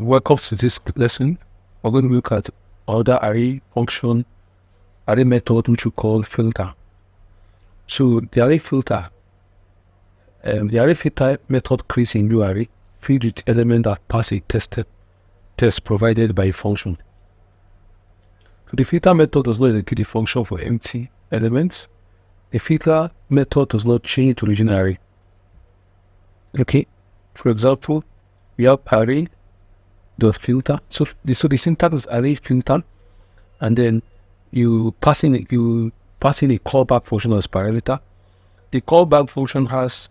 Welcome to this lesson. We're going to look at another array function, array method, which we call filter. So the array filter, method creates a new array filled with elements that pass a test provided by a function. So the filter method does not execute the function for empty elements. The filter method does not change to original array. Okay, for example, we have array dot filter. So the syntax is array filter, and then you pass in a callback function as parameter. The callback function has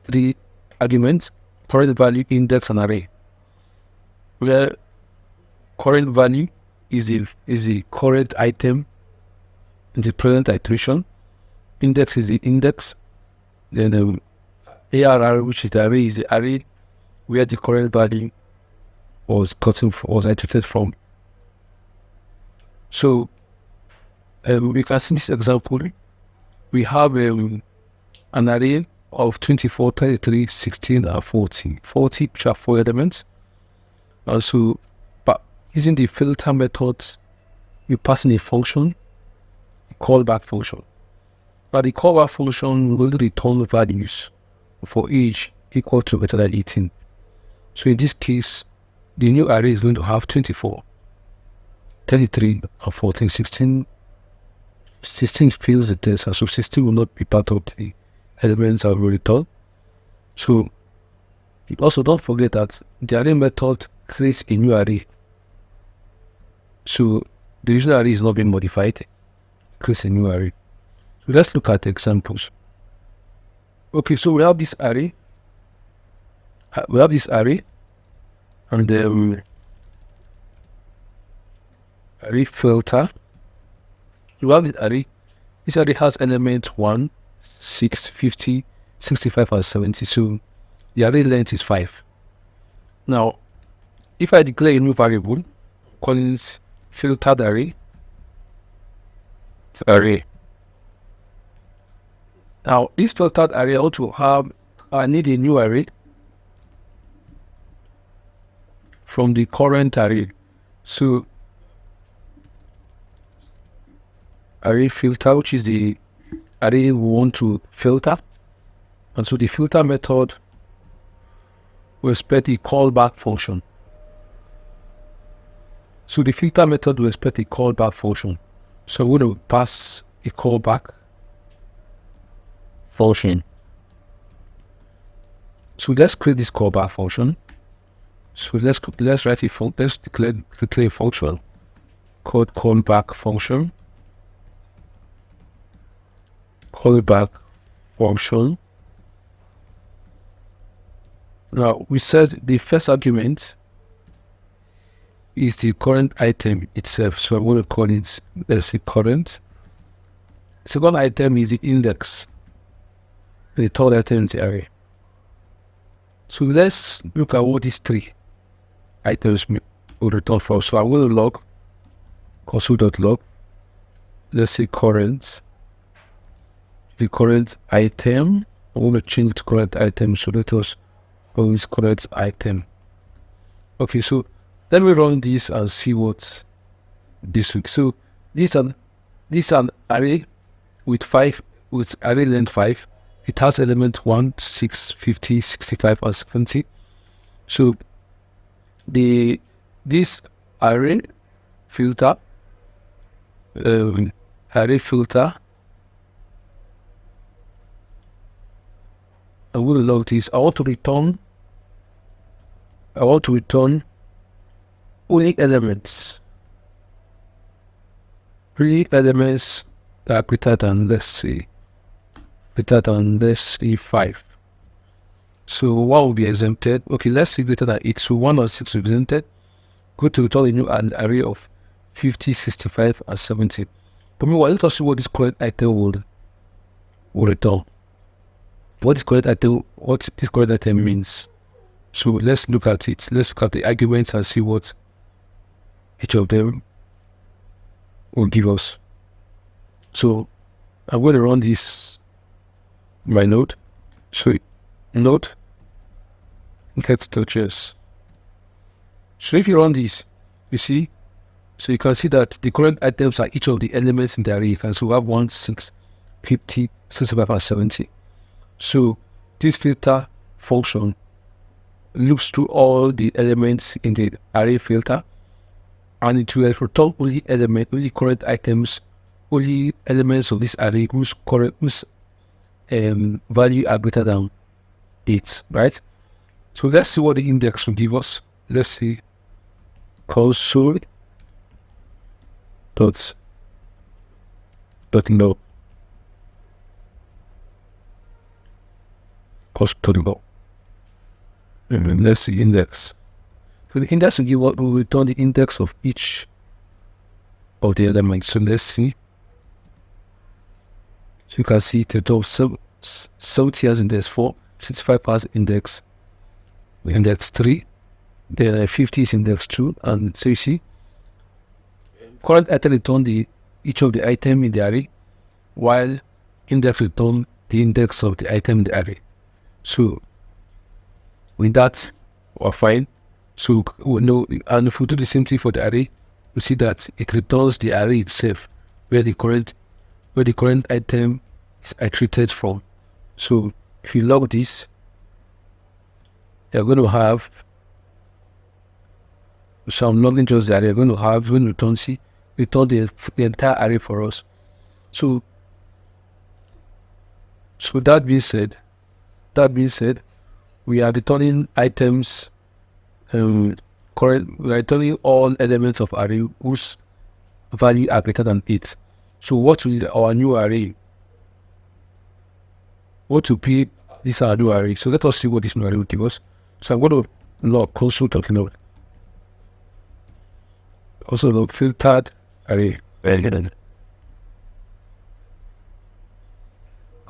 three arguments: current value, index, and array. Where current value is the current item in the present iteration. Index is the index. Then ARR, which is the array, is the array where the current value was iterated from. So we can see this example. We have an array of 24, 33, 16, and 40. 40, which are 4 elements. And so, but using the filter method, you pass in a function, a callback function. Now the callback function will return values for each equal to greater than 18. So in this case, the new array is going to have 24, 33, and 14. 16 fails the test, and so 16 will not be part of the elements that will return. So also don't forget that the array method creates a new array. So the original array is not being modified, it creates a new array. So let's look at examples. Okay, so we have this array. And the array filter. We have this array. This array has elements 1, 6, 50, 65, and 70. So the array length is 5. Now, if I declare a new variable, calling it filtered array, Now, this filtered array I need a new array from the current array. So array filter, which is the array we want to filter, and so the filter method will expect a callback function. So the filter method will expect a callback function. So we're going to pass a callback function. So let's create this callback function. So let's declare a function called callback function. Callback function. Now we said the first argument is the current item itself. So I'm going to call it, let's say, current. Second item is the index. The third item is the array. So let's look at what these three items will return for. So I'm going to log console.log. Let's say current. The current item. I'm going to change the current item. So let us use current item. Okay, so let me run this and see what this week. So this is an array with array length 5. It has element 1, 6, 50, 65, and 70. So this array filter, I will log this. I want to return unique elements. Unique elements that are greater than, let's say, 5. So 1 will be exempted. Okay, let's say greater than 8. So 1 or 6 will be exempted. Go to return a new array of 50, 65, and 70. But meanwhile, let us see what this current item will return. What this current item means. So let's look at it. Let's look at the arguments and see what each of them will give us. So I'm going to run this my node. So node get touches. So if you run this, you see, so you can see that the current items are each of the elements in the array. And so we have 1, 6, 50, 65, and 70. So this filter function loops through all the elements in the array filter, and it will return only current items, only elements of this array whose value are greater than 8, right? So let's see what the index will give us. Let's see console dot log console. And let's see index. So the index will give what will return the index of each of the elements. So let's see. So you can see it returns 70 as index 4, 65 as index 3, then 50 is index 2, and so you see current item return each of the item in the array, while index return the index of the item in the array. So with that, we're fine. So we know, and if we do the same thing for the array, we see that it returns the array itself, where the current item is iterated from. So if you log this, you're going to have, so I'm logging just the array, you're going to have, when return the entire array for us. So that being said, we are returning items, we are returning all elements of array whose value are greater than 8. So what will our new array? What will be this our new array? So let us see what this new array will give us. So I'm going to log console.log. Also log filtered array.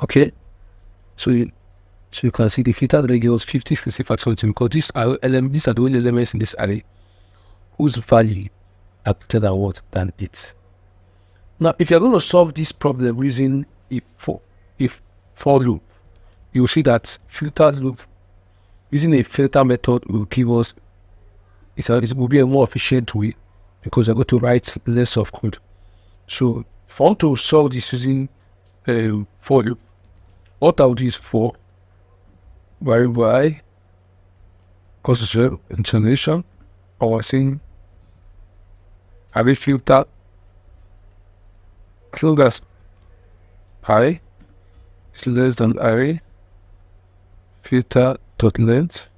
Okay. So you can see the filtered array gives 50, 65, 70, because these are the only elements in this array whose value are greater than what? Than 8. Now, if you're going to solve this problem using a for loop, you will see that filtered loop using a filter method will give us, it will be a more efficient way, because you're going to write less of code. So if I want to solve this using for loop, what I would do is for variable I console internation, or saying array filter as long as I is less than array filter dot length.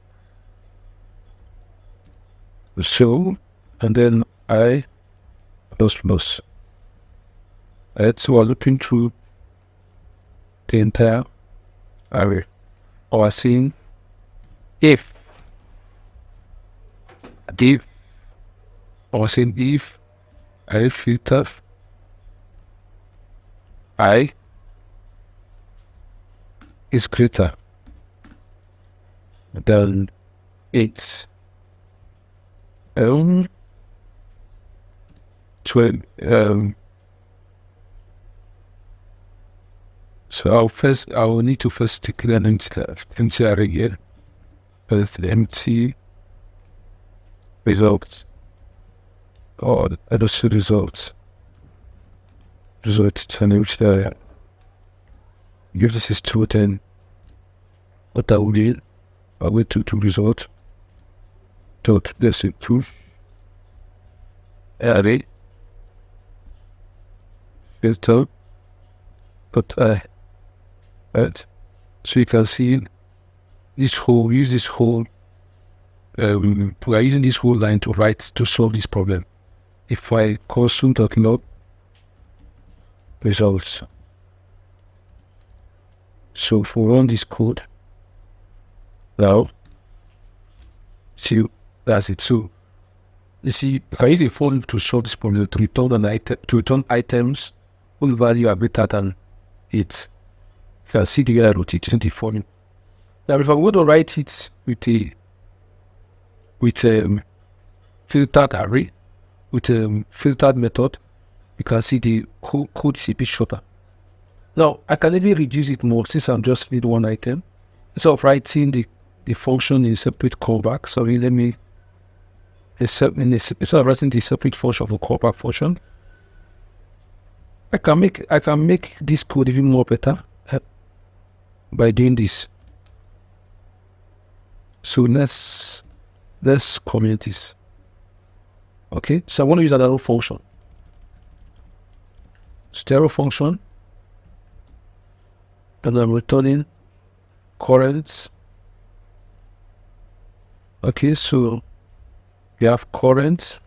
So, and then I plus. Right, so we're looking through the entire array, or saying if array filter I is greater than 8, 12, so I will need to first declare an empty array here with empty results, or also results. Result an empty array. If this is true, then what I will do, I will to result dot this improve array filter dot right. So you can see this whole, we are using this whole line to solve this problem. If I console.log results, so if we run this code now, see, that's it. So you see, you can use a for loop to solve this problem, to return items whose value are greater than 8. You can see the error using the for loop. Now, if I'm going to write it with a filtered array, with a filtered method, you can see the code is a bit shorter. Now, I can even reduce it more since I'm just need one item. Instead of writing the function in separate callback, sorry, let me instead of writing the separate function for callback function, I can make this code even more better by doing this. So let's comment this. Okay, so I want to use another function. Stereo function, and I'm returning current. Okay, so we have current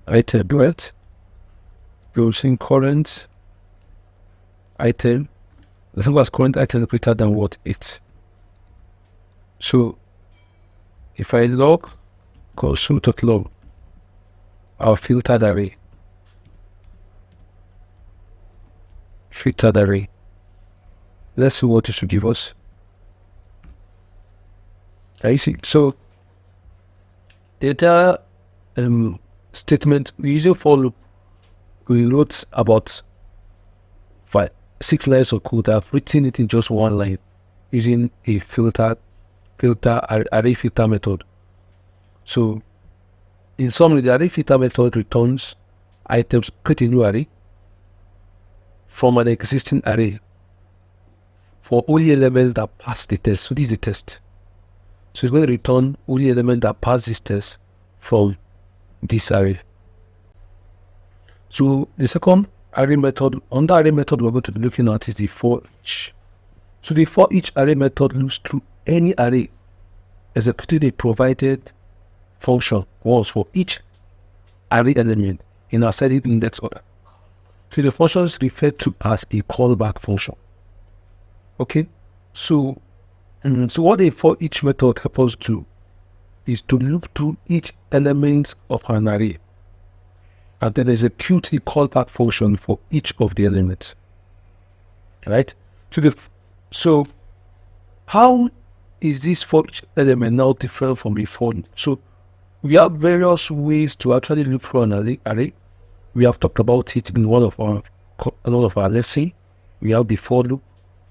item, right? We're saying current item, as long as current item is greater than what it's. So if I log console.log our filtered array, let's see what this will give us. I see. So data statement, we using for loop. We wrote about 6 lines of code. I've written it in just one line using a array filter method. So in summary, the array filter method returns items, create a new array from an existing array for only elements that pass the test. So this is the test. So it's going to return only element that pass this test from this array. So the second array method, on the array method we're going to be looking at is the forEach. So the forEach array method loops through any array executing a provided function once for each array element in a ascending index order. So the function is referred to as a callback function. Okay, so what the forEach method helps us do is to loop through each element of an array and then execute a callback function for each of the elements. Right? So how is this forEach element now different from the for loop? So we have various ways to actually loop through an array. We have talked about it in one of our lessons. We have the for loop,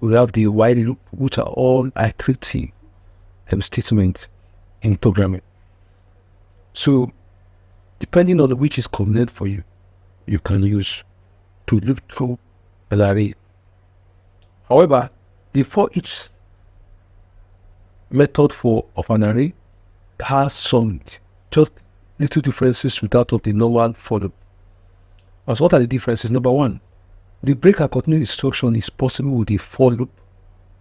we have the while loop, which are all iterative statements in programming. So depending on which is convenient for you, you can use to loop through an array. However, the forEach method of an array has some just little differences with that of the normal for loop. As what are the differences? Number one, the break and continue instruction is possible with the for loop,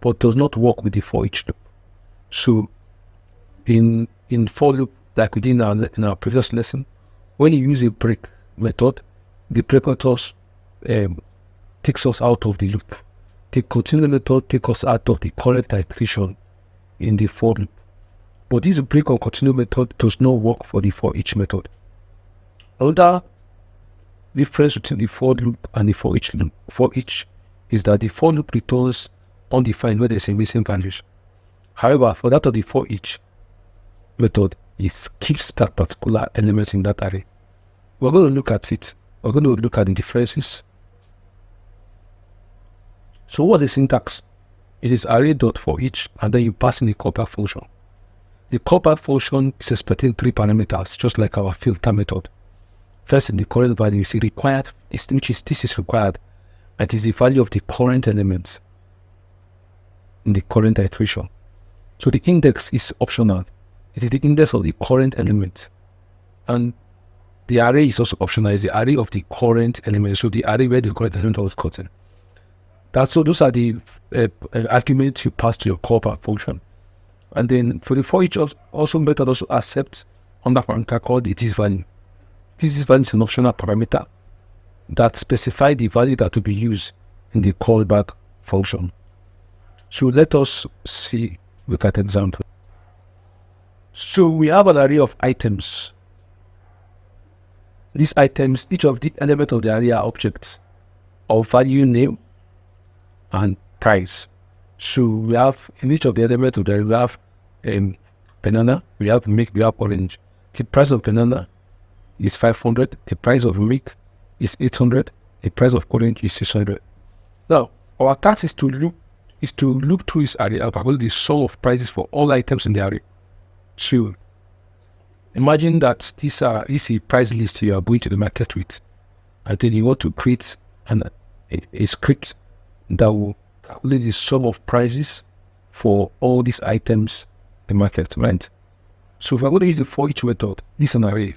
but does not work with the forEach loop. So in for loop, like we did in our previous lesson, when you use a break method, the break method takes us out of the loop. The continue method takes us out of the current iteration in the for loop. But this break or continue method does not work for the forEach method. Another difference between the for loop and the forEach loop, forEach, is that the for loop returns undefined where there's a missing values. However, for that of the forEach method, it keeps that particular element in that array. We're going to look at it. We're going to look at the differences. So what's the syntax? It is array.forEach, and then you pass in the callback function. The callback function is expecting 3 parameters, just like our filter method. First, in the current value, you see required, this is required, and it is the value of the current elements in the current iteration. So the index is optional. It is the index of the current element. And the array is also optional. It's the array of the current element. So the array where the current element was gotten. So those are the arguments you pass to your callback function. And then for the forEach also method also accepts under parameter called the value. This value is an optional parameter that specifies the value that will be used in the callback function. So let us look at an example. So we have an array of items. These items, each of the elements of the array are objects of value, name, and price. So we have in each of the elements of the array, we have banana, we have milk, we have orange. The price of banana is 500. The price of milk is 800. The price of orange is 600. Now our task is to loop through this array and calculate the sum of prices for all items in the array. So imagine that this is a price list you are going to the market with, and then you want to create a script that will calculate the sum of prices for all these items in the market, right? So if I'm going to use the for each method, this is an array.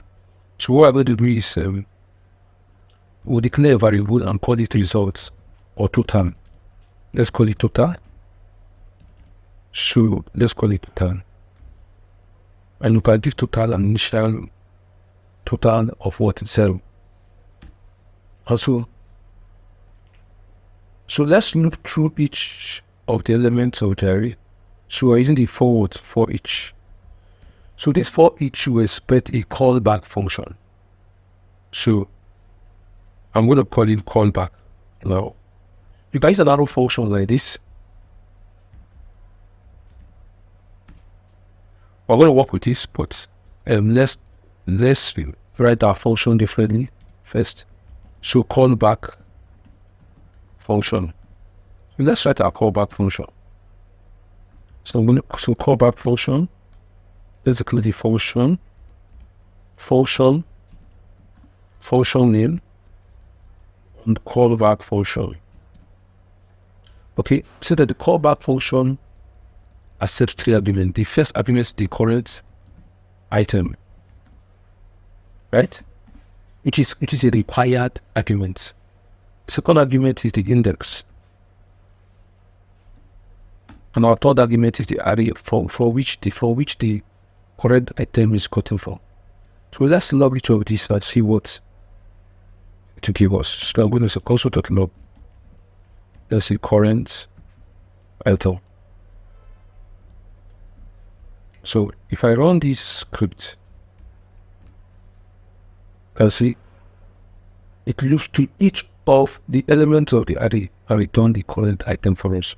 So what I'm going to do is we'll declare a variable and call it results or total. Let's call it total. So let's call it total. And we can give total an initial total of what is 0. Also, so let's look through each of the elements of the array. So we're using the for each. So this for each will expect a callback function. So I'm going to call it callback. Now, you guys an arrow function like this. We're going to work with this, but let's write our function differently first. So callback function. So let's write our callback function. So callback function. Let's declare the function name, and callback function. Okay, so that the callback function accepts 3 arguments. The first argument is the current item, right? Which is a required argument. The second argument is the index, and our third argument is the array for which the current item is gotten from. So let's log each of these and see what to give us. So I'm going to say console.log. Let's see current item. So if I run this script, you can see it looks to each of the elements of the array and return the current item for us.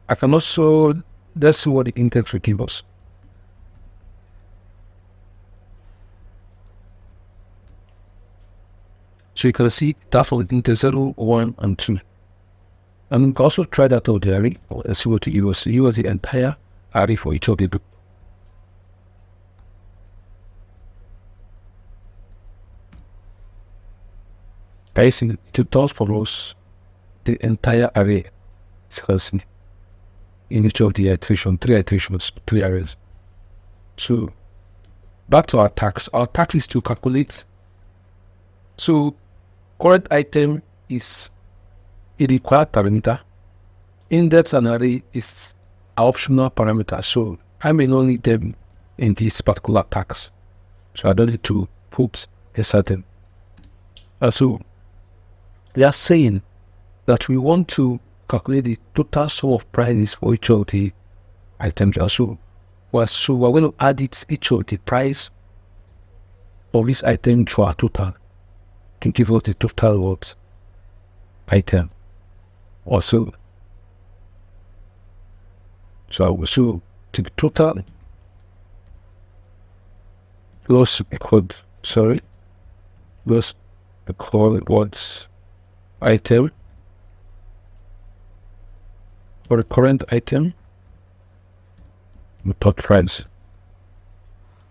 I can also, let's see what the index will give us. So you can see that's all the index 0, 1, and 2. And we can also try that out the array. Let's see what it gives us. It was the entire array for each of the group. Guys, it returns for us the entire array. See, in each of the iteration, 3 iterations, 3 arrays. So back to our task. Our task is to calculate. So current item is a required parameter. Index and array is an optional parameter. So I may not need them in this particular task. So I don't need to put inside them. So they are saying that we want to calculate the total sum of prices for each of the items. So we're going to add each of the price of this item to our total to give us the total what item. Also, so to the total plus code, plus the code what item for the current item without price.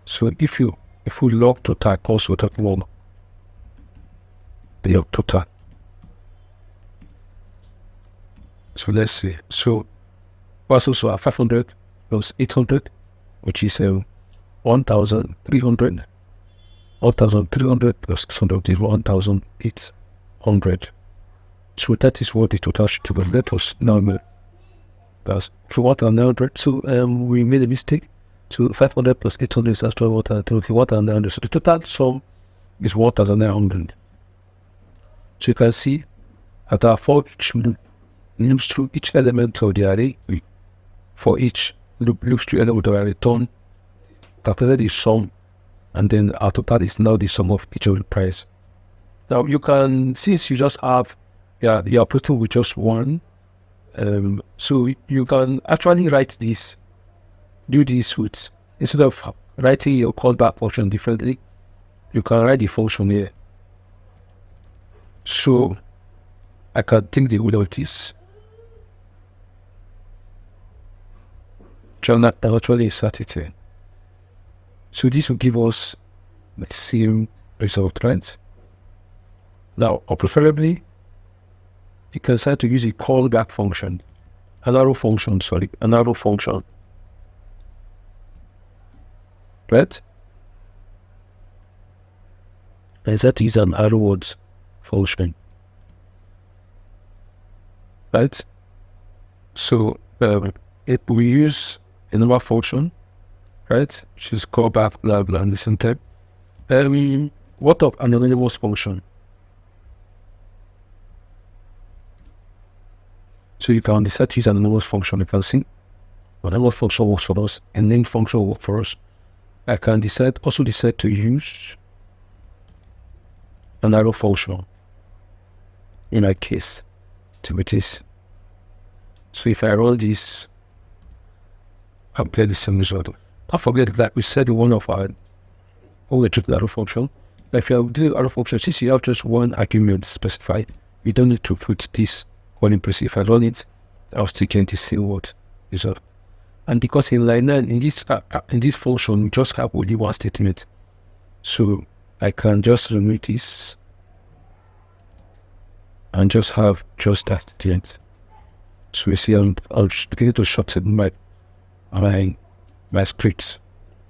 So if we log total cost without log the total. So let's see. So was also 500 plus 800, which is 1,300. 1,300 plus 600 is 1,800. So that is what the total should be. Let us now that's 1,900. So we made a mistake. So 500 plus 800 is actually 1,900. So the total sum is 1,900. So you can see that our for each looks through each element of the array. For each looks through element of the array, return, calculate the sum, and then our total is now the sum of each of the price. Now you can, since you just have, you're operating with just one, so you can actually write this, do this with, instead of writing your callback function differently, you can write the function here. So I can take the whole of this actually insert it in. So this will give us the same result, right? Now, or preferably, you can start to use a callback function, an arrow function, right? And start to use an arrow words function, right? So if we use a normal function, right, which is callback, blah blah, and the same time. What of an anonymous function? So you can decide to use an anonymous function. You can see an anonymous function works for us, and named function will work for us. I can also decide to use an arrow function in my case to it is. So if I run this, I'll get the same result. Don't forget that we said one of our took the arrow function. If you do the arrow function, since you have just one argument specified, you don't need to put this one in place. If I run it, I'll still get the same word result. And because in line 9, in this function, we just have only one statement. So I can just remove this and just have just that statement. So you see, I'm beginning to shorten my scripts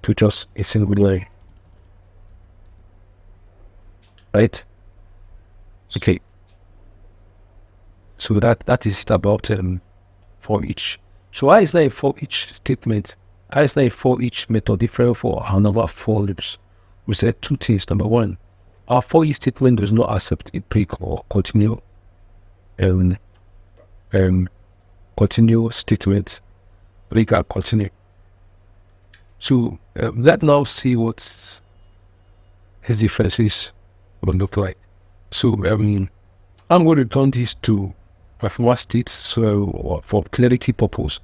to just a single line. Right? Okay. So that is it about forEach. So how is that a forEach statement? How is that a forEach method different for another for loops? We said two things. Number one, our forEach statement does not accept a break or continue statement, break or continue. So let's now see what his differences will look like. So I'm going to turn this to my former states, so for clarity purpose.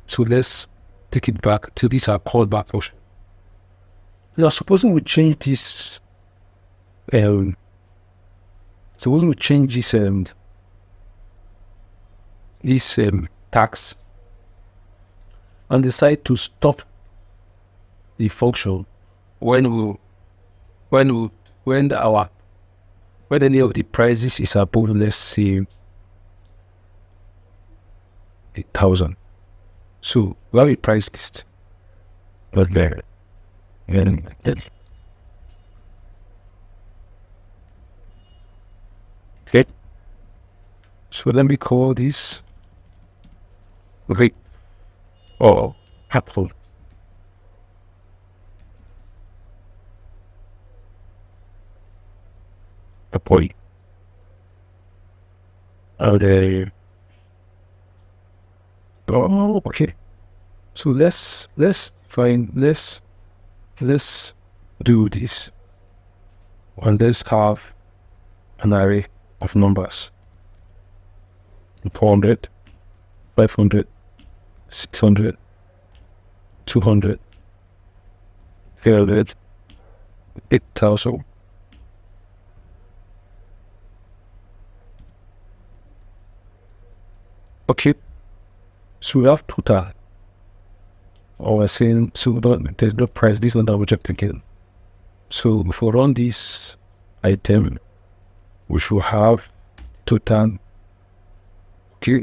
So let's take it back to this are callback function. Now supposing we change this tags and decide to stop the function when any of the prices is above, let's say, 1,000. So we have a price list, not there. Okay. So let me call this grape or apple. A boy. Okay. So let's do this. And let's have an array of numbers. 400, 500, 600, 200, 300, 8,000. Okay, so we have total. Or we're saying, so there's no price, this is not object again. So if we run this item, we should have total. Okay,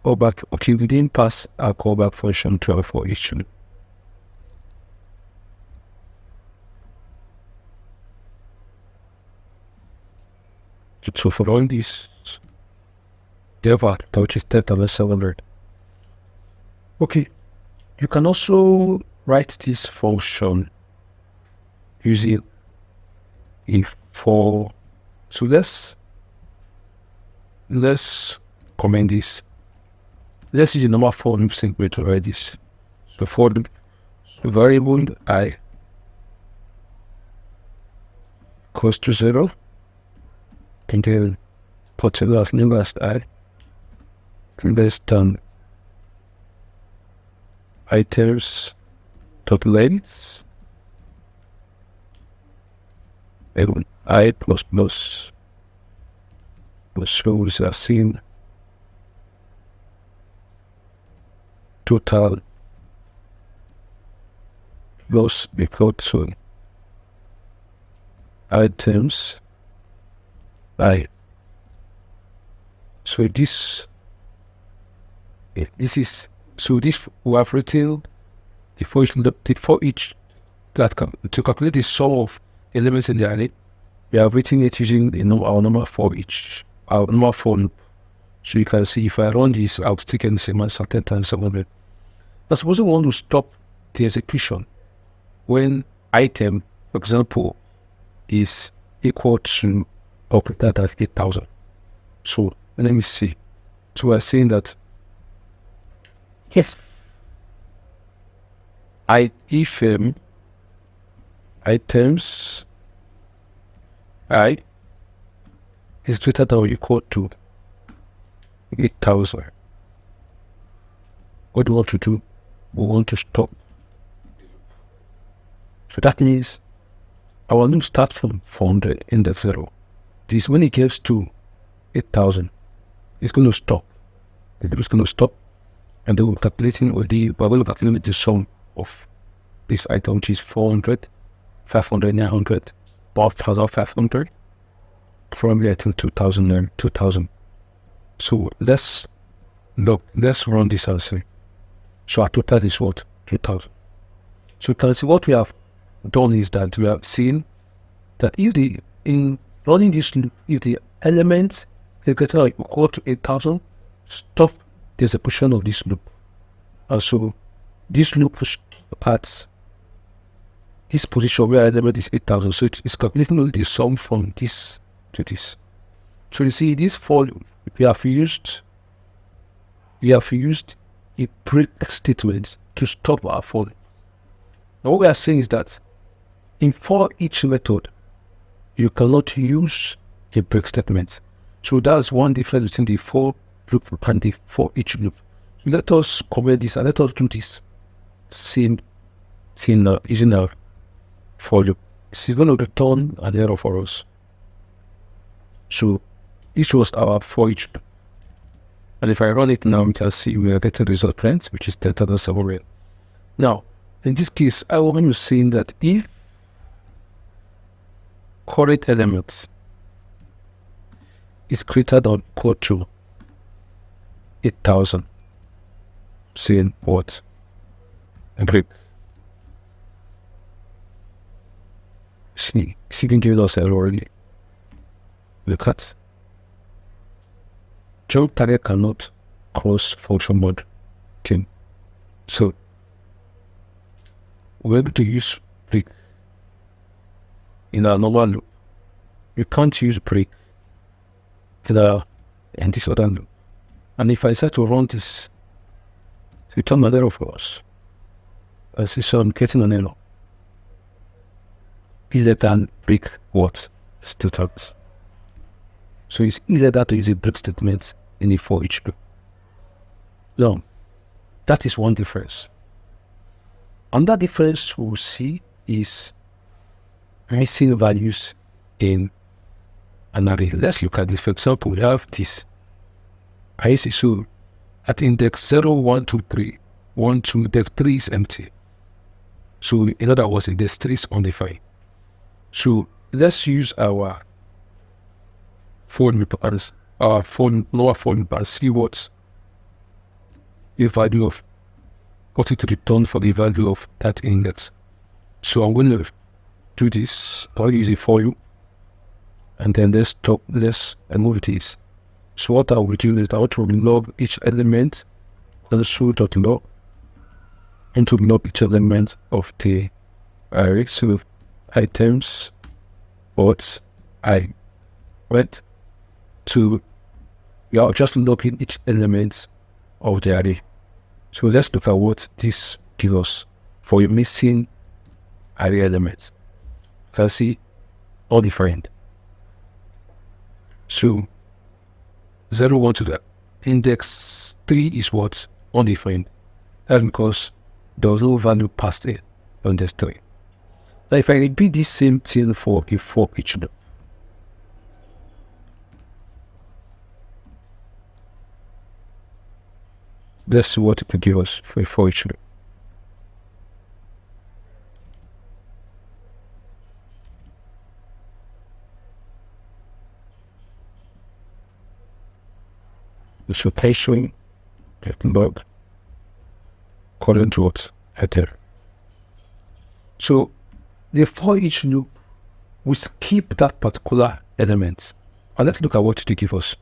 callback. Okay, we didn't pass our callback function to our forEach. So for all this, which is 10,700. Okay, you can also write this function using a for. So let's comment this. Let's use the normal for loop way to write this. So for the variable I equals to 0, and then put it as new as I. Less than items dot lengths and I plus shows are seen total loss equal to items by. So this is, so this we have written the for each that to calculate the sum of elements in the array. We have written it using our normal for each, our normal for loop. So you can see if I run this, I'll take any segment 10 times 700. Now suppose we want to stop the execution when item, for example, is equal to or greater than 8,000. So let me see. So we're saying that if items I is greater than or equal to 8,000, what do we want to do? We want to stop. So that means our loop starts from 400 index 0. This, when it gets to 8,000, it's going to stop. The loop is going to stop, and then we're calculating the sum of this item, which is 400, 500, 900, 1,500, probably I think 2,000 and 2,000. So let's run this and see. So our total is what? 2,000. So you can see what we have done is that we have seen that in running this loop, if the elements is greater or equal to 8,000, stop the execution of this loop. And so this loop at this position where element is 8,000. So it is calculating only the sum from this to this. So you see this for loop, we have used a break statement to stop our for loop. Now what we are saying is that in for each method, you cannot use a break statement. So that's one difference between the for loop and the for each loop. So let us comment this and let us do this same thing using our for loop. This is going to return an error for us. So this was our for each loop. And if I run it now, we can see we are getting result print, which is 10,700. Now, in this case, I want to say that if current elements is greater than or equal to 8,000, saying what? A break. See, you can give us error already. Look at jump target cannot cross function mode. Okay. So we're able to use break in our normal loop. You can't use break in this other loop. And if I start to run this, return an error for us. I see, so I'm getting an error. Easier than break what? Still targets. So it's easier to use a break statement in a for each loop. Now, that is one difference. Another difference we'll see is missing values in an array. Let's look at this. For example, we have this. I see, so at index 0, 1, 2, 3, 1, 2, index 3 is empty. So in other words, index 3 is undefined. So let's use our for loop as our lower for loop and see what the value of what it return for the value of that index. So I'm going to do this. I'll use it for you, and then let's remove this. So what I will do is I want to log each element console.log and to log each element of the array. So items what I went to, we are just logging each element of the array. So let's look at what this gives us for your missing array elements. You can see all different. So 0, 1 to the index 3 is what? Undefined. That's because there was no value passed in on index 3. Now if I repeat this same thing for a for each loop, let's see what it will give us for a forEach loop. This rotation log current to what header. So the forEach loop will skip that particular element. And let's look at what it gives us.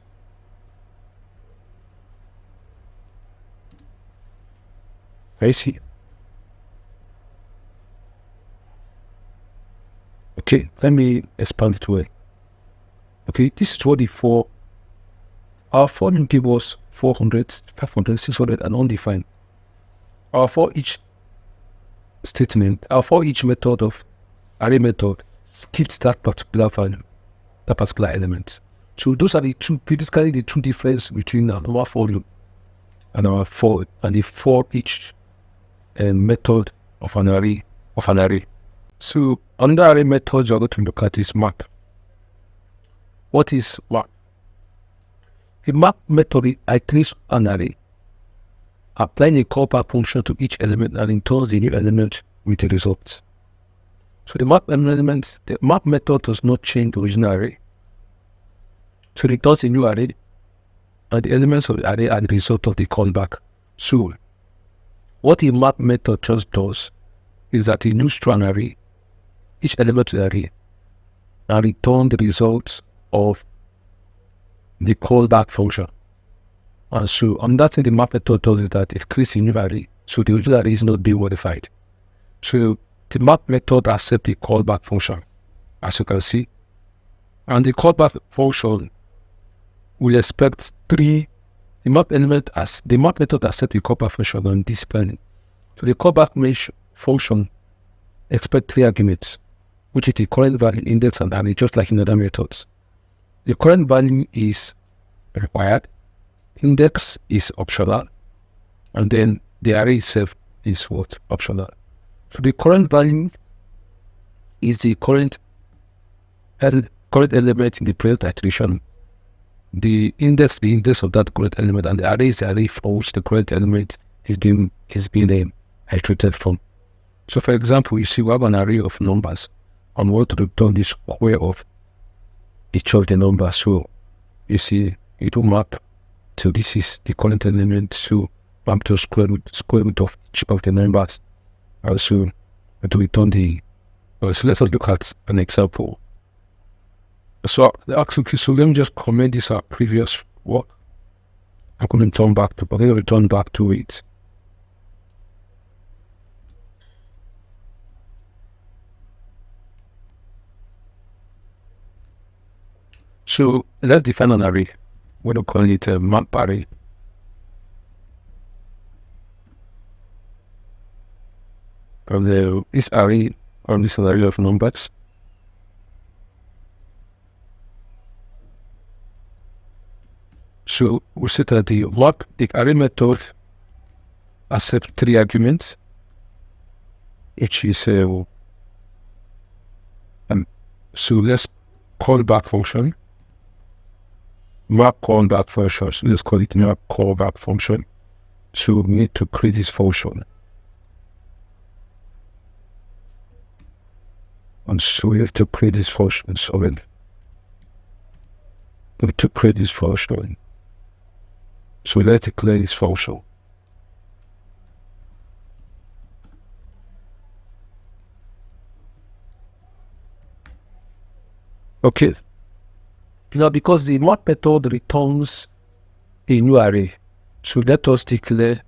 I see. Okay, let me expand it well. Okay, this is what the for our for loop give us 400, 500, 600, and undefined. Our forEach statement, our forEach method of array method skips that particular value, that particular element. So those are the two, basically the two differences between our for loop and the forEach method of an array. So under array method, you're going to look at is map. What is map? A map method iterates an array, applying a callback function to each element and returns the new element with a result. So the map method does not change the original array. So it returns a new array, and the elements of the array are the result of the callback. So what the map method just does is that it loops through an array, each element of the array, and return the results of the callback function. And so that thing the map method does is that it creates a new array, so the original array is not being modified. So the map method accepts the callback function, as you can see, and the callback function will expect three. The map method accepts the callback function on this panel. So the callback function expects three arguments, which is the current value, index, and array, just like in other methods. The current value is required, index is optional, and then the array itself is what? Optional. So the current value is the current element in the present iteration. The index of that current element, and the array is the array from which the current element is being iterated from. So for example, you see we have an array of numbers, and we want to return the square of each of the numbers. So you see it will map to this is the current element, so map to square root of each of the numbers. Also to return the so let's look at an example. So let me just comment this our previous work. I'm going to return back to it. So let's define an array. We're going to call it a map array. And this array, or this array of numbers, so we set that the array method accepts three arguments, which is so let's call back function, map callback function. So let's call it map callback function. So we need to create this function. And so we have to create this function. So we have to create this function. So let's declare this function. Okay. Now, because the map method returns a new array, so let us declare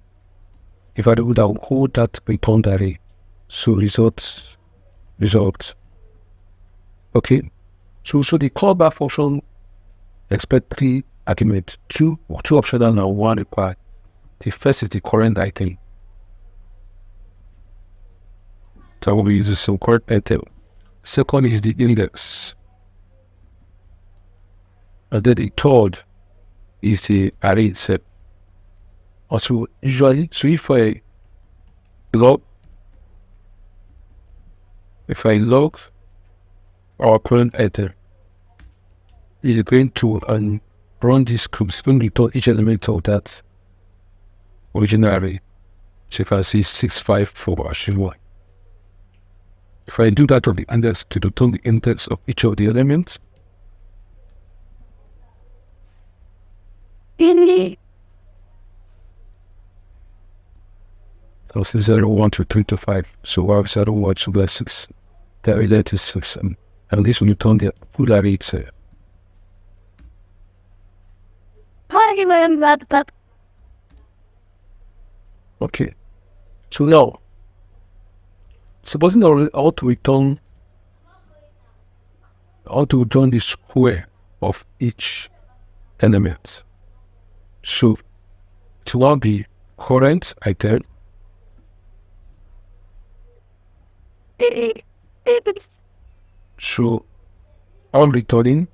a variable that will hold that returned array. So results. Okay. So the callback function expects three arguments, two optional and one required. The first is the current item. So we use some current item. Second is the index. And then the third is the array itself. Also, usually, so if I log our current item, it's going to run this script. It's going to return each element of that original array. So you can see 654 achieve 1. If I do that on the index to return the index of each of the elements, I'll say 0, 1, 2, 3 to 5. So we have 0, 1, 2, 6. The array that is 6. And this will return the full array itself. Okay. So now, supposing I want to return the square of each element. So it will now be current item so I'm returning,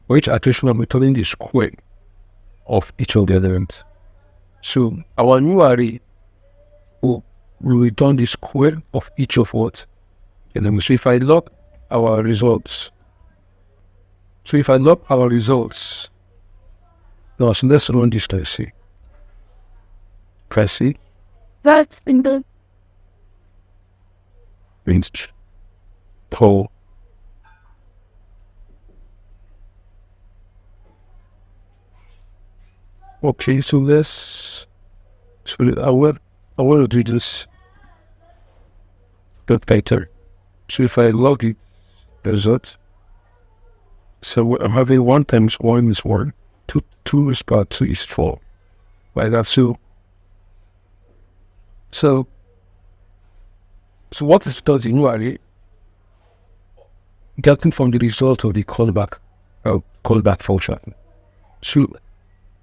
for each iteration I'm returning the square of each of the elements. So our new array will return the square of each of what elements. So if I log our results, now so let's run this. Let's see. Press C. That's in the Means pull. Okay, so let's. So I want to do this bit better. So if I log it result, so I'm having 1 times 1 is 1, 2 is about 2 is 4. Like that. So what is does in array? Getting from the result of the callback function. So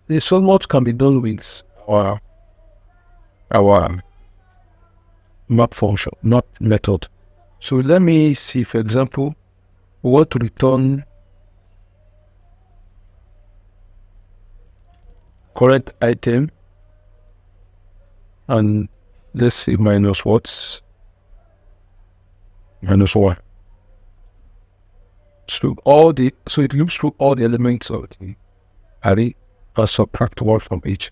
there's so much can be done with our map function, not method. So let me see, for example, we want to return correct item, and let's see minus what? Minus 1. So it loops through all the elements of the array and subtract 1 from each.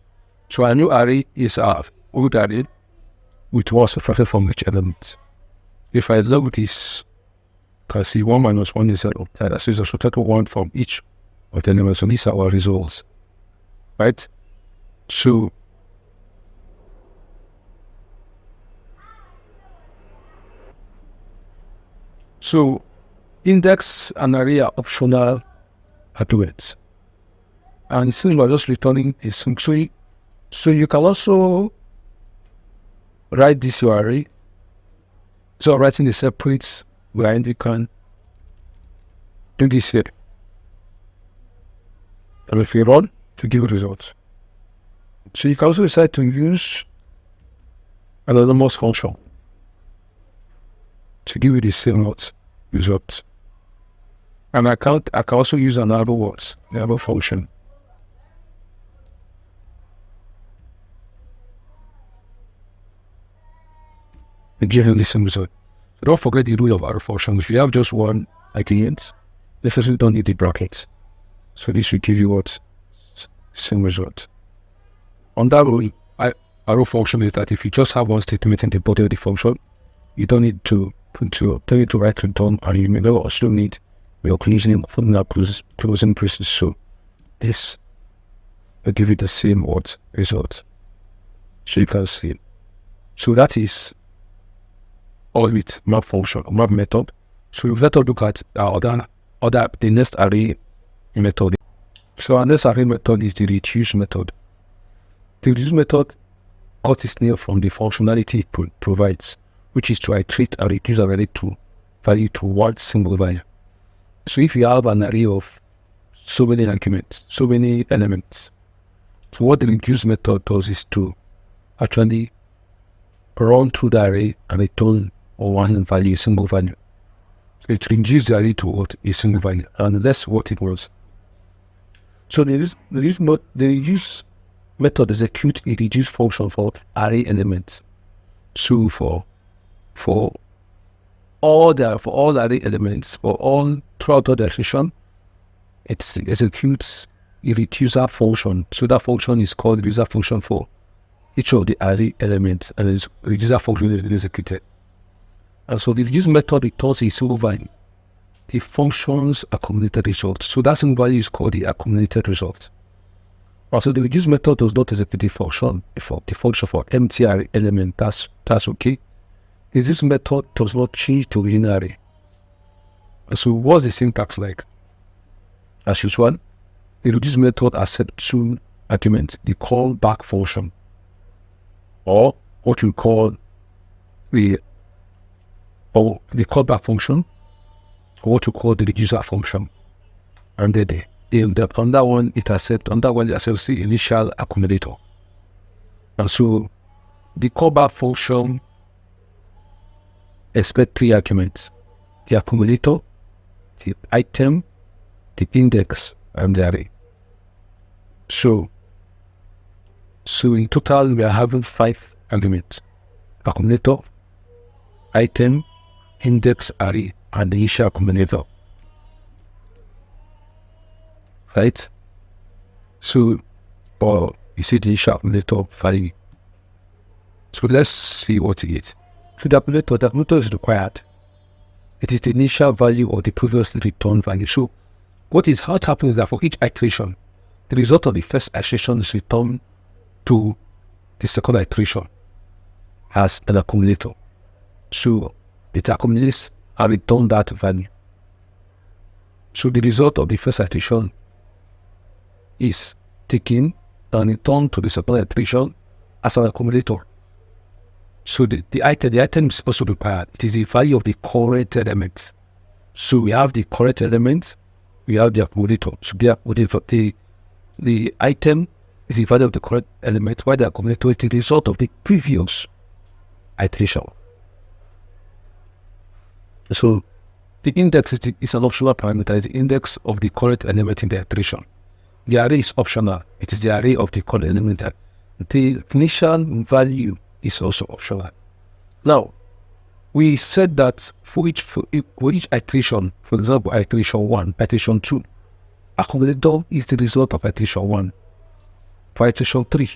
So our new array is our old array with 1 subtracted from each element. If I log this, you can see 1 minus 1 is 0. That is subtracted 1 from each of the elements. So these are our results. Right? So index and array are optional attributes. And since we're just returning a string, so you can also write this your array. So writing the separate line, you can do this here. And if you run, to give a result. So you can also decide to use an anonymous function to give you the same result. And I can also use another function. To give you the same result. So don't forget the rule of arrow function. If you have just one ingredient, definitely don't need the brackets. So this will give you same result. On that rule, arrow function is that if you just have one statement in the body of the function, you don't need to write return, and you may also need your closing braces. So this will give you the same result. So you can see. So that is all with map function or map method. So let us look at the next array method. So our next array method is the reduce method. The reduce method got its name from the functionality it provides, which is to iterate and reduce an array value to one single value. So if you have an array of so many arguments, so many elements, so what the reduce method does is to actually run through the array and return one value, a single value. So it reduces the array to a single value, and that's what it was. So the reduce method executes a reduce function for array elements. So for all array elements, throughout the iteration, it executes a reducer function. So that function is called reducer function for each of the array elements, and the reducer function is executed. And so the reduce method returns a single value, the function's accumulated result. So that single value is called the accumulated result. Also, the reduce method does not execute the function for empty array element. That's okay. The reduce method does not change the original array. And so what's the syntax like? As usual, the reduce method accepts two arguments, the callback function, or what you call the callback function, or what you call the reducer function. And then on that one it accepts the initial accumulator. And so the callback function expects three arguments: the accumulator, the item, the index, and the array. So in total we are having 5 arguments: accumulator, item, index, array, and the initial accumulator. Right? So, you see the initial accumulator value. So let's see what it is. So the accumulator is required. It is the initial value of the previously returned value. So what happens is that for each iteration, the result of the first iteration is returned to the second iteration as an accumulator. So it accumulates and return that value. So the result of the first iteration is taken and returned to the second iteration as an accumulator. So the item is also required. It is the value of the current element. So we have the current element, we have the accumulator. So the item is the value of the current element, while the accumulator is the result of the previous iteration. So the index is an optional parameter. It's the index of the current element in the iteration. The array is optional. It is the array of the current element. The initial value is also optional. Now, we said that for each iteration, for example, iteration 1, iteration 2, accumulator is the result of iteration 1. For iteration 3,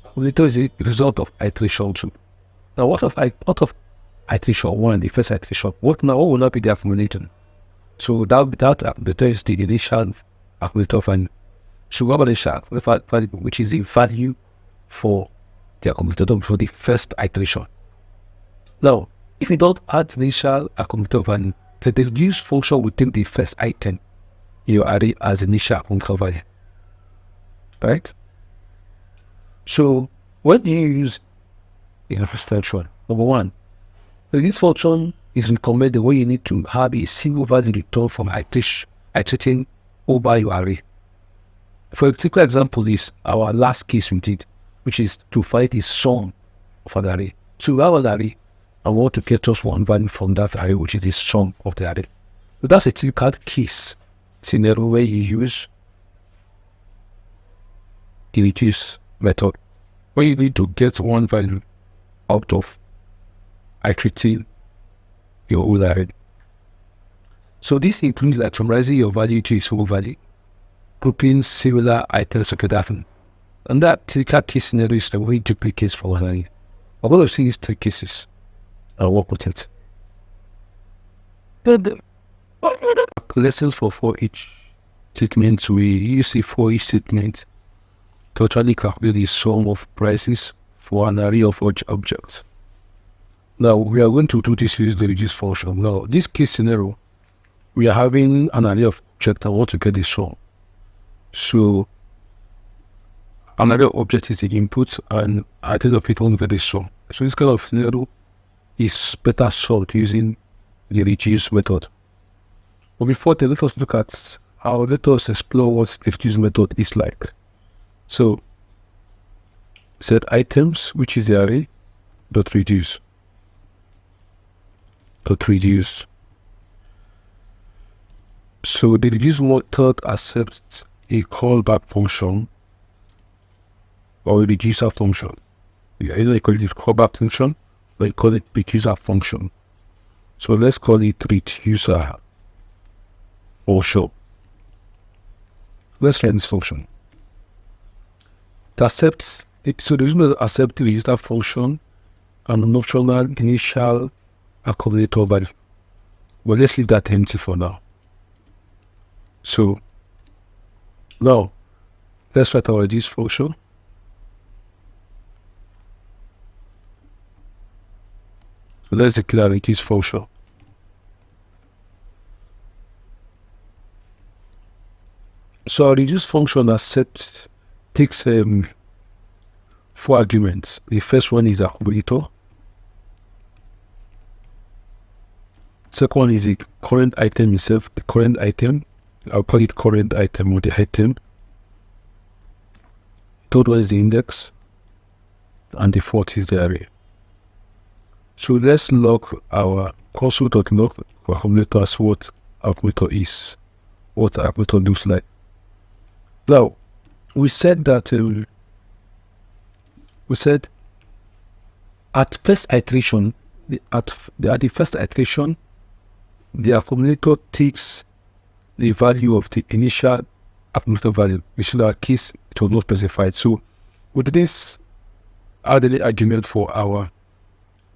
accumulator is the result of iteration 2. Now, what of iteration 1, the first iteration? What will not be the accumulator? So that accumulator is the initial accumulator value. So what about the initial value, which is the value for the accumulator for the first iteration? Now, if you don't add the initial accumulator value, the reduce function will take the first item in your array as initial accumulator value. Right? So what do you use in a first function? Number one, this function is recommended when you need to have a single value return from iterating over your array. For a particular example is our last case we did, which is to find the sum of an array. So we have an array and we want to get just one value from that array, which is the sum of the array. So that's a typical case scenario where you use the reduce method, where you need to get one value out of iterating your whole array. So this includes like summarizing your value to its whole value, grouping similar items together, and that typical case scenario is the way duplicates from one array. I'm going to see these 3 cases and work with it. Lessons for forEach statements. We use the forEach statement to actually calculate the sum of prices for an array of objects. Now we are going to do this using the reduce function. Now this case scenario, we are having an array of objects and want to get the sum. So another object is the input, and at the end of it, we want to get the sum. So this kind of scenario is better solved using the reduce method. But before that, let us explore what the reduce method is like. So set items, which is the array, dot reduce. So the reduce method accepts a callback function or a reducer function. Either you call it callback function or you call it reducer function. So let's call it reducer function. Let's learn this function. It accepts So the reason to accept the register function and an optional initial accumulator value. Well, let's leave that empty for now. So now let's write our reduce function. So let's declare a reduce function. So our reduce function takes 4 arguments. The first one is the accumulator. Second one is the current item itself, the current item. I'll call it current item or the item. Third one is the index. And the fourth is the array. So let's log our console.log for accumulator as what accumulator is, what accumulator looks like. Now, we said that at first iteration, at the first iteration, the accumulator takes the value of the initial accumulator value, which in our case it was not specified. So with this, add the argument for our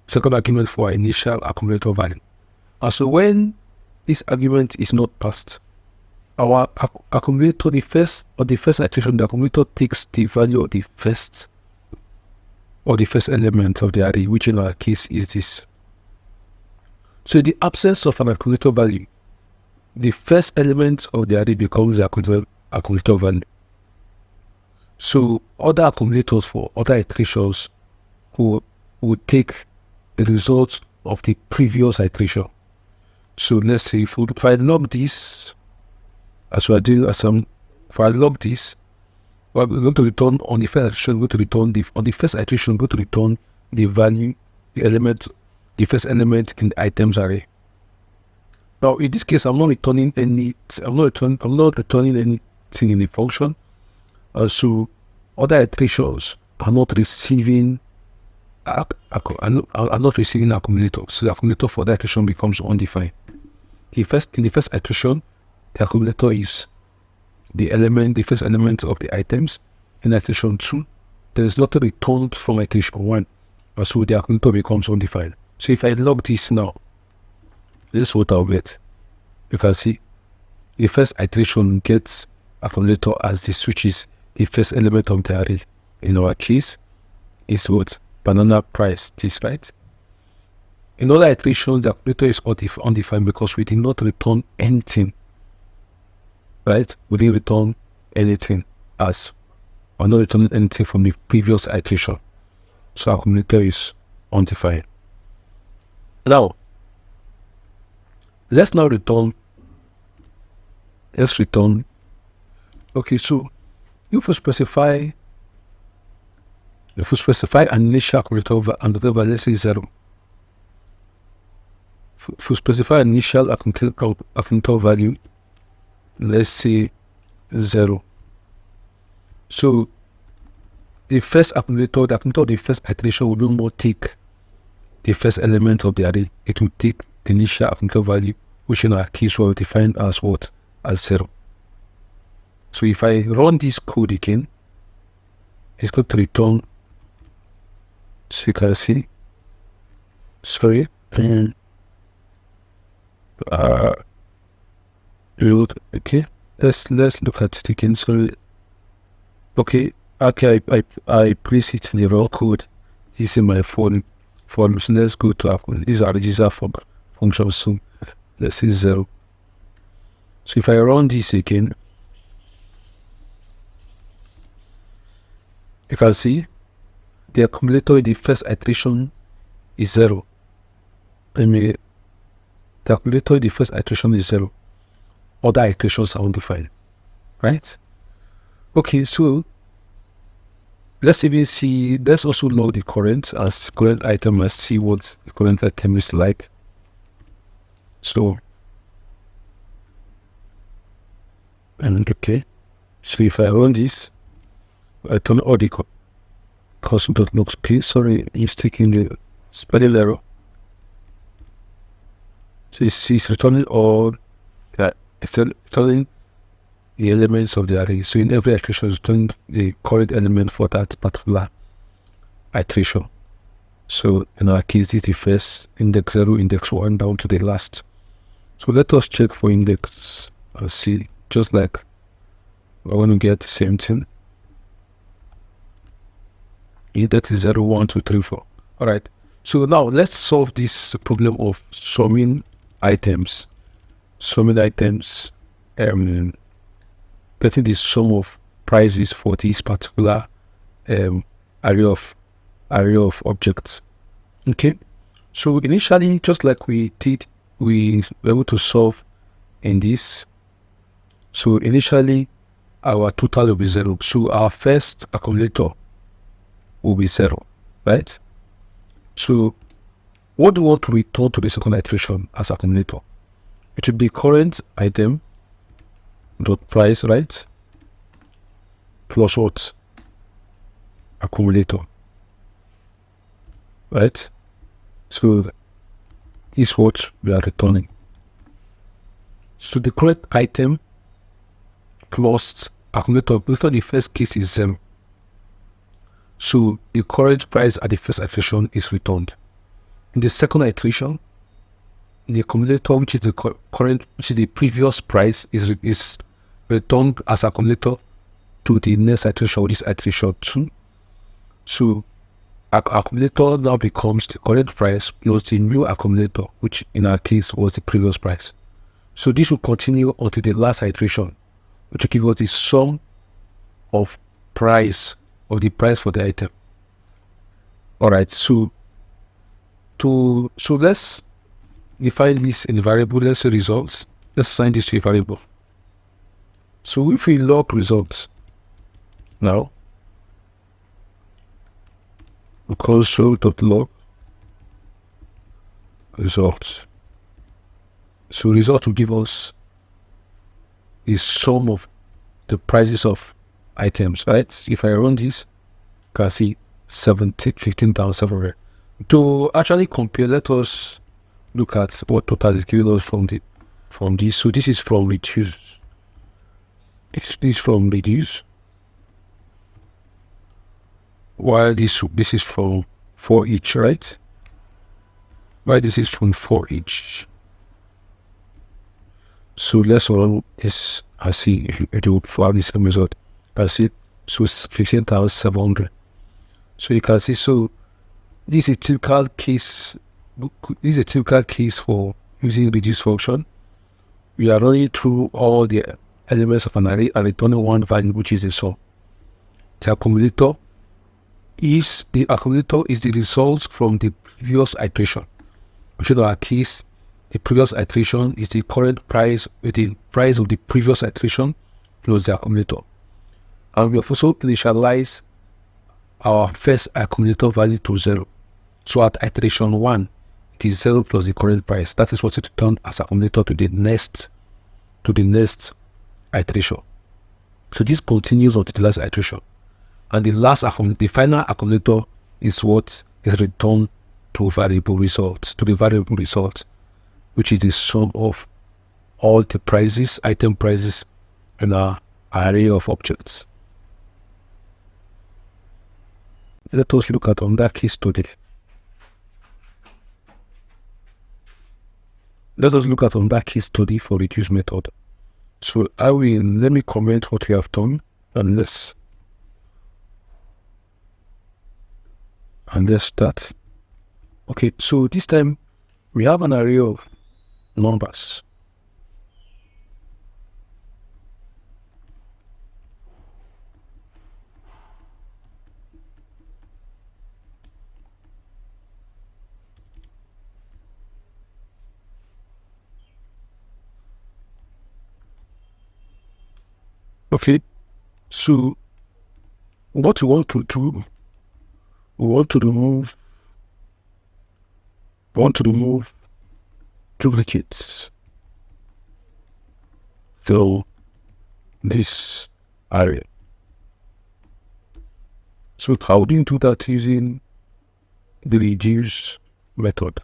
second argument for our initial accumulator value. And so when this argument is not passed, our accumulator, the first iteration, the accumulator takes the value of the first element of the array, which in our case is this. So in the absence of an accumulator value, the first element of the array becomes the accumulator value. So other accumulators for other iterations would take the results of the previous iteration. So let's say if I log this, as we are doing, if I log this, we're going to return on the first iteration, on the first iteration, we're going to return the value, the first element in the items array. Now in this case, I'm not returning anything in the function. So other iterations are not receiving accumulators. So the accumulator for that iteration becomes undefined. In the first iteration, the accumulator is the first element of the items. In iteration 2, there is nothing returned from iteration 1. So the accumulator becomes undefined. So if I log this now, this is what I'll get. You can see the first iteration gets accumulator as this, which is the first element of the array. In our case, is what? Banana price, this, right? In other iterations, the accumulator is undefined because we did not return anything, right? We didn't return anything we're not returning anything from the previous iteration. So accumulator is undefined. Now, let's return. Okay, so if we specify an initial accumulator and the value, let's say 0. If we specify an initial accumulator value, let's say 0. So the first accumulator of the first iteration will no more take the first element of the array. It will take the initial accumulator value, which in our case will define as what? As 0. So if I run this code again, it's going to return. So you can see. Sorry. Okay. Let's look at it again. Sorry. Okay. I place it in the raw code. This is my form. So let's go to these are register functions. So let's say 0. So if I run this again, you can see the accumulator in the first iteration is 0. The accumulator in the first iteration is 0. Other iterations are undefined, right? Okay, so let's also log the current item. Let's see what the current item is like. So, okay, so if I run this, I turn all the console.log. Okay, sorry, it's taking the spelling error. So it's returning all that. It's returning the elements of the array. So in every iteration, it's returning the current element for that particular iteration. So in our case, this is the first index 0, index 1 down to the last. So let us check for index and see, just like we're going to get the same thing. Index is 0, 1, 2, 3, 4. All right. So now let's solve this problem of summing items. Summing items, getting the sum of prices for this particular array of objects. Okay. So initially, just like we did, we were able to solve in this. So initially, our total will be 0. So our first accumulator will be 0, right? So what do we want to return to the second iteration as accumulator? It will be current item dot price, right? Plus what? Accumulator, right? So this is what we are returning. So the current item plus accumulator, before the first case is 0. So the current price at the first iteration is returned. In the second iteration, the accumulator, which is the current, which is the previous price, is returned as accumulator to the next iteration, which is iteration 2. So accumulator now becomes the current price plus the new accumulator, which in our case was the previous price. So this will continue until the last iteration, which will give us the sum of the price for the item. All right, so let's define this in a variable. Let's say results. Let's assign this to a variable. So if we log results now, we console.log results. So result will give us the sum of the prices of items, right? If I run this, you can see 15,700. To actually compare, let us look at what total is giving us from this. So this is from reduce. This is from reduce, while this is from forEach, right? While this is from forEach. So let's run this and see if it will have the same result. You can see, so it's 15,700. So you can see, so this is a typical case. This is a typical case for using reduce function. We are running through all the elements of an array and returning one value, which is the sum. The accumulator is the result from the previous iteration, which in our case, the previous iteration is the current price with the price of the previous iteration plus the accumulator. And we have also initialized our first accumulator value to 0. So at iteration 1, it is 0 plus the current price. That is what it returned as accumulator to the next iteration. So this continues until the last iteration. And the final accumulator is what is returned to the variable result, which is the sum of all the prices, item prices, in our array of objects. Let us look at on that case study. Let us look at on that case study for reduce method. So let me comment what we have done, and let's start. Okay, so this time we have an array of numbers. Okay, so what we want to do, we want to remove duplicates. So this area. So how do you do that using the reduce method?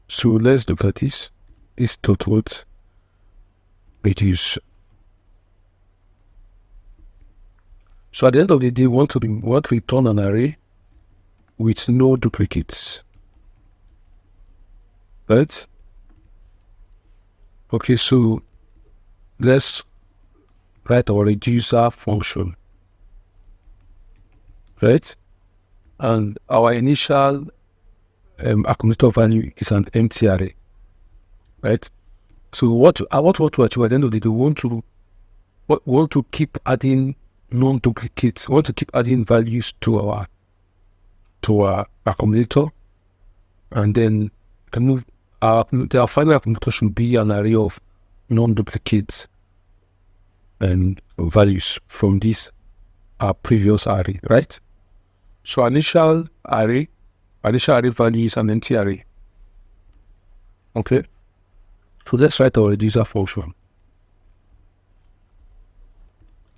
So let's look at this. This total reduce. So at the end of the day, we want to return an array with no duplicates, right? Okay, so let's write our reducer function, right? And our initial accumulator value is an empty array, right? So what to achieve at the end of the day, we want to keep adding non-duplicates. We want to keep adding values to our accumulator, and then remove our final accumulator should be an array of non-duplicates and values from this previous array, right? So initial array value is an empty array. Okay. So let's write our reducer function.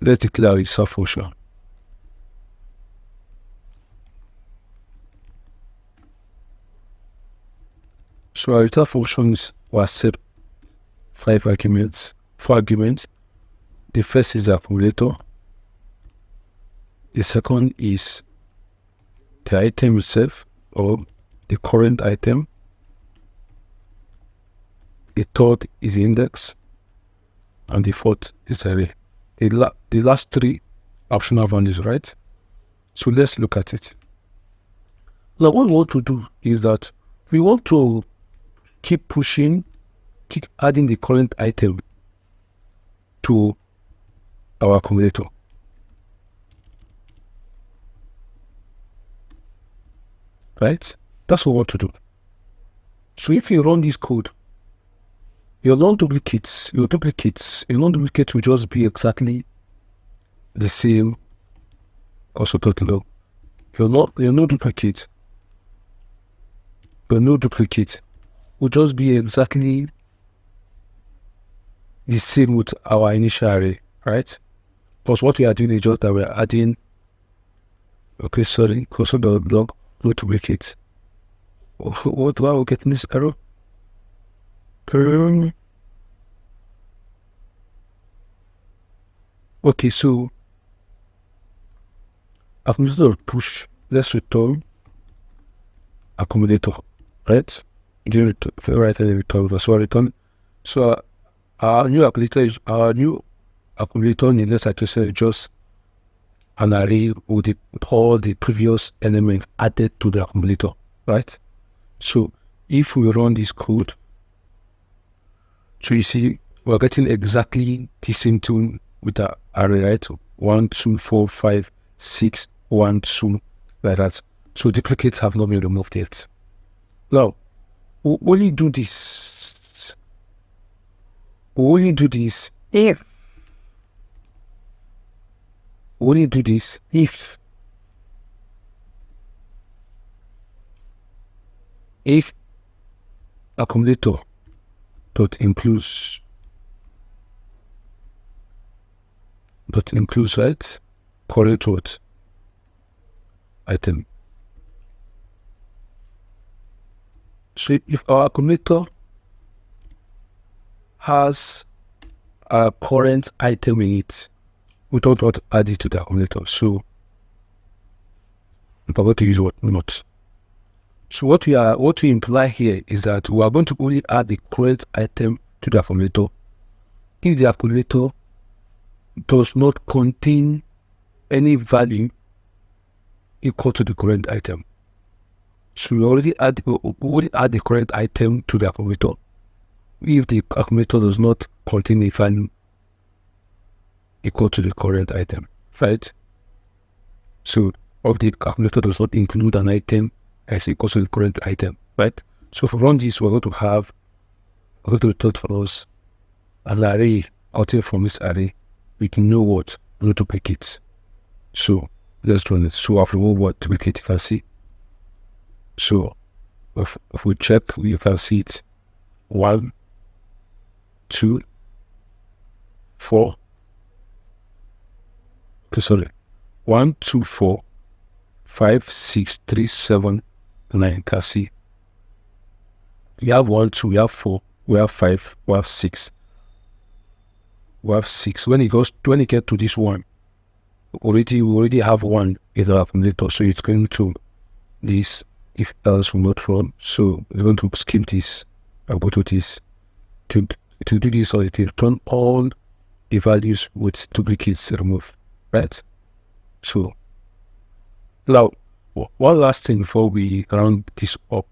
Let's declare a reducer function. So our reducer functions will accept 4 arguments. The first is the accumulator. The second is the item itself, or the current item. The third is the index, and the fourth is array. The last 3 optional values, right? So let's look at it. Now what we want to do is that we want to keep adding the current item to our accumulator. Right? That's what we want to do. So if you run this code, your non-duplicate will just be exactly the same. Also total. Your no duplicate will just be exactly the same with our initial array, right? Because what we are doing is just that we're adding, console.log no duplicate. What why are we getting this error? Okay, so accumulator push, let's return accumulator, right? Right, and return. So return. So our new accumulator in this situation is just an array with all the previous elements added to the accumulator, right? So if we run this code, so you see we're getting exactly the same thing with the array, right? 1, 2, 4, 5, 6, 1, 2, like that. So duplicates have not been removed yet. Now, we only do this if accumulator dot includes right current what item. So if our accumulator has a current item in it, we don't want to add it to the accumulator. So we're going to use what not. So what we imply here is that we are going to only add the current item to the accumulator if the accumulator does not contain any value equal to the current item. So we already add the current item to the accumulator if the accumulator does not contain a value equal to the current item, right? So if the accumulator does not include an item as equal to the current item, right? So if we run this, we're going to return for us an array out from this array with no duplicates. So let's run it. So I've removed what duplicate, you can see. So if we check, you can see it 1, 2, 4. Okay, sorry. 1, 2, 4, 5, 6, 3, 7, 9. Can see. We have 1, 2, we have 4, we have 5, we have 6. We have 6. When it gets to this one, we already have 1 in the accumulator, so it's going to this if else will not run. So we're going to skip this and go to this. To do this, or it will return all the values with duplicates removed, right? So now, one last thing before we round this up,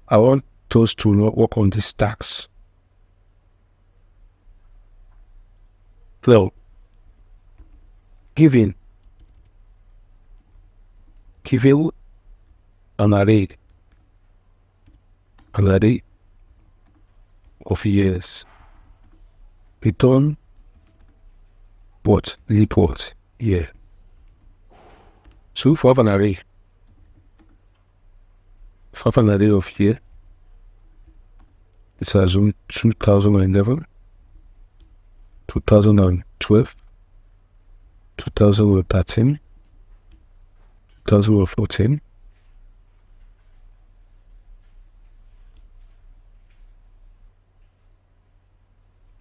I want us to work on these tags. Now, given an array of years, return what? Report year. So if we have an array, of year, let's assume 2011, 2012, 2013, 2014,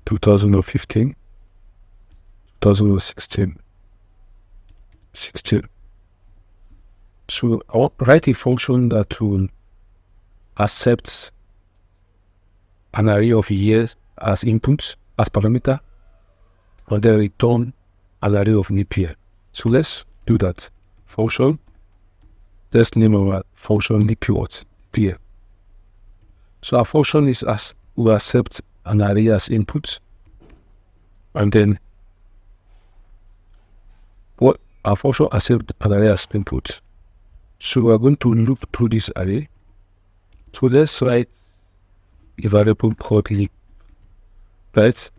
2015, 2016, 16. So I will write a function that will accept an array of years as input, as parameter, and then return an array of leap year. So let's do that. Function. Let's name our function leap year. So our function is will accept an array as input, and then what our function accept an array as input. So we are going to loop through this array. So let's write a variable called leap, right?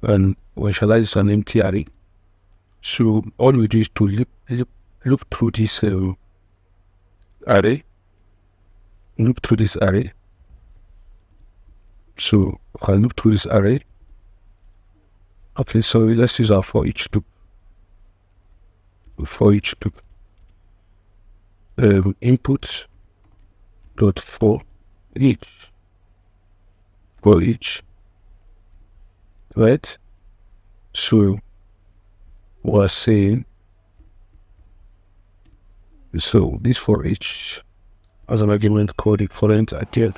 And we initialize an empty array. So all we do is to loop through this array. Loop through this array. So we can loop through this array. Okay, so let's use our forEach loop. Input dot forEach, right? So we're saying, so this forEach as an argument called the current item.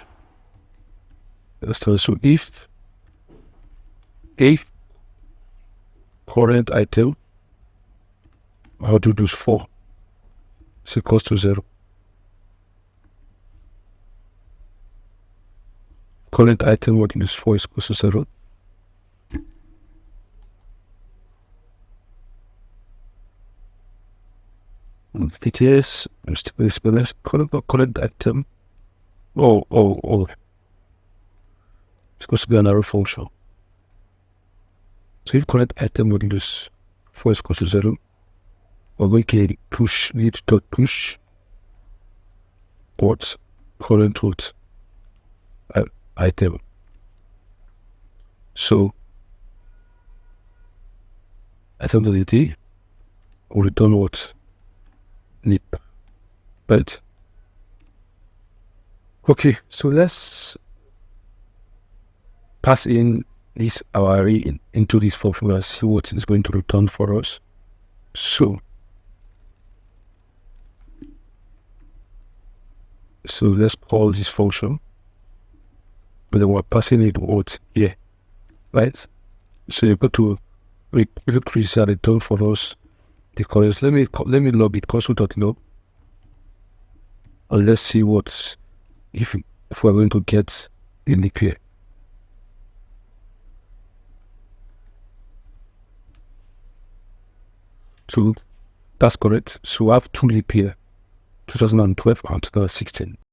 So if current item, how to do 4 is equals to 0. Current item what is 4 is equals to 0. It is current item. Oh. It's supposed to be another function. So if current item what is 4 is equals to 0, we're going to push read.push what current what item. So item of the day will return what leap, right? Okay, so let's pass in this our array into this function and see what it's going to return for us. So let's call this function, but then we're passing it what here, right? So you've got to return for us the colors. Let me log it console.log, and let's see what if we're going to get the leap year. So that's correct. So I have 2 leap year, 2012 and 2016.